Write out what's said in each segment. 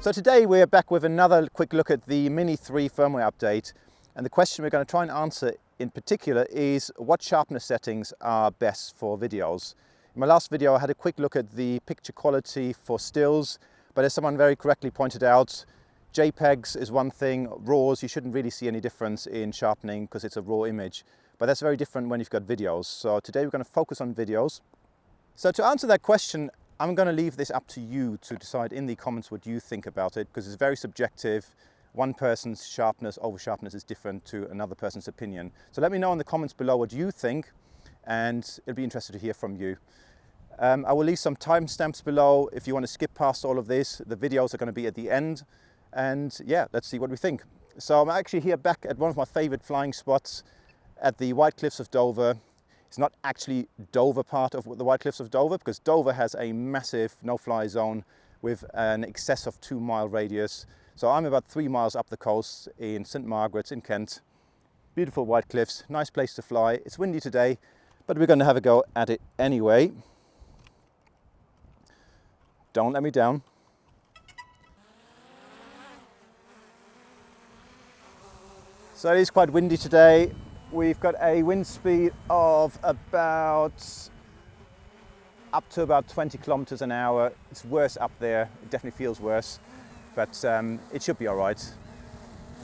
So today we're back with another quick look at the Mini 3 firmware update, and the question we're going to try and answer in particular is what sharpness settings are best for videos. In my last video I had a quick look at the picture quality for stills, but as someone very correctly pointed out, JPEGs is one thing, RAWs you shouldn't really see any difference in sharpening because it's a raw image, but that's very different when you've got videos. So today we're going to focus on videos. So to answer that question, I'm going to leave this up to you to decide in the comments what you think about it, because it's very subjective. One person's sharpness, over sharpness is different to another person's opinion. So let me know in the comments below what you think, and it'll be interested to hear from you. I will leave some timestamps below if you want to skip past all of this. The videos are going to be at the end, and yeah, let's see what we think. So I'm actually here back at one of my favorite flying spots at the White Cliffs of Dover. It's not actually Dover part of the White Cliffs of Dover, because Dover has a massive no-fly zone with an excess of 2-mile radius. So I'm about 3 miles up the coast in St. Margaret's in Kent. Beautiful White Cliffs, nice place to fly. It's windy today, but we're going to have a go at it anyway. Don't let me down. So it is quite windy today. We've got a wind speed of about up to about 20 kilometers an hour. It's worse up there. It definitely feels worse, but it should be all right.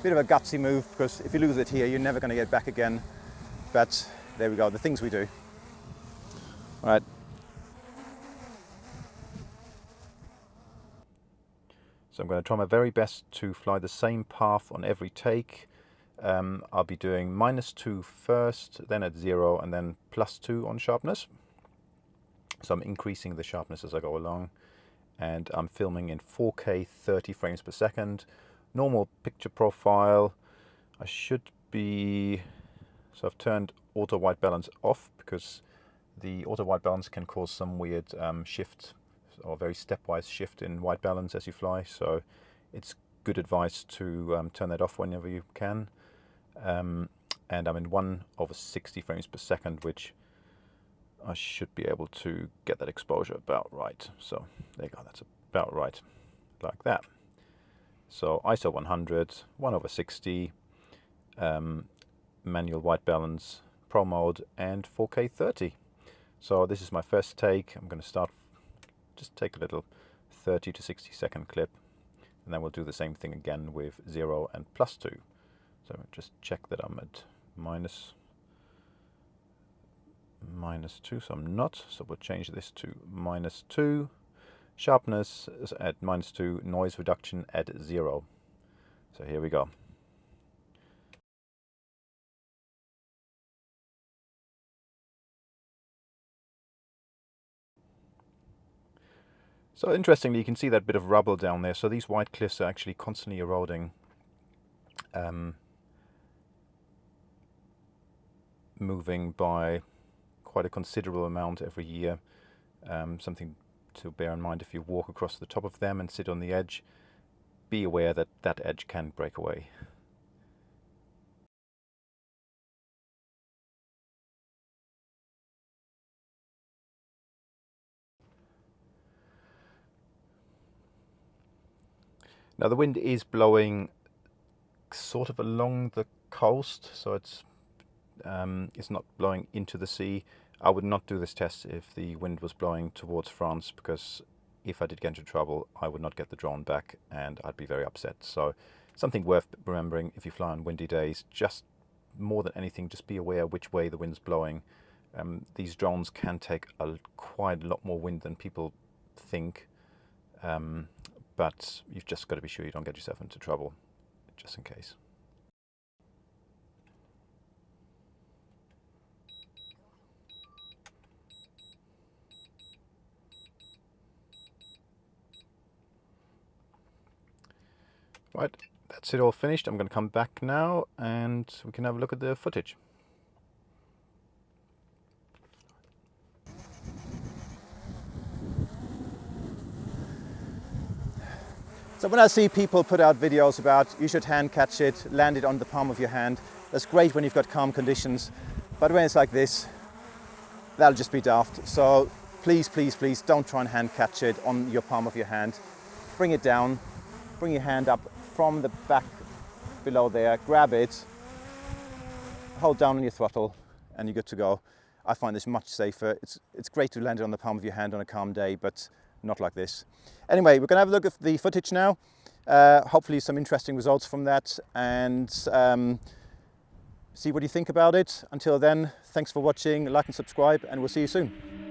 Bit of a gutsy move, because if you lose it here, you're never going to get back again. But there we go, the things we do. All right. So I'm going to try my very best to fly the same path on every take. I'll be doing -2 first, then at 0, and then +2 on sharpness. So I'm increasing the sharpness as I go along, and I'm filming in 4K 30 frames per second. Normal picture profile. I should be... So I've turned auto white balance off, because the auto white balance can cause some weird shift, or very stepwise shift in white balance as you fly. So it's good advice to turn that off whenever you can. And I'm in 1/60 frames per second, which I should be able to get that exposure about right. So there you go, that's about right, like that. So ISO 100, 1/60, manual white balance, pro mode, and 4K 30. So this is my first take. I'm going to start, just take a little 30 to 60 second clip, and then we'll do the same thing again with 0 and +2. So just check that I'm at -2, so I'm not. So we'll change this to -2. Sharpness is at -2, noise reduction at 0. So here we go. So interestingly, you can see that bit of rubble down there. So these white cliffs are actually constantly eroding. Moving by quite a considerable amount every year. Something to bear in mind if you walk across the top of them and sit on the edge. Be aware that that edge can break away. Now the wind is blowing sort of along the coast, so it's not blowing into the sea. I would not do this test if the wind was blowing towards France, because if I did get into trouble, I would not get the drone back and I'd be very upset. So something worth remembering if you fly on windy days, just more than anything, just be aware which way the wind's blowing. These drones can take quite a lot more wind than people think, but you've just got to be sure you don't get yourself into trouble, just in case. Right, that's it all finished. I'm going to come back now and we can have a look at the footage. So when I see people put out videos about you should hand catch it, land it on the palm of your hand, that's great when you've got calm conditions, but when it's like this, that'll just be daft. So please, please, please don't try and hand catch it on your palm of your hand. Bring it down, bring your hand up from the back below there, grab it, hold down on your throttle, and you're good to go. I find this much safer. It's great to land it on the palm of your hand on a calm day, but not like this. Anyway, we're going to have a look at the footage now. Hopefully some interesting results from that, and see what you think about it. Until then, thanks for watching, like and subscribe, and we'll see you soon.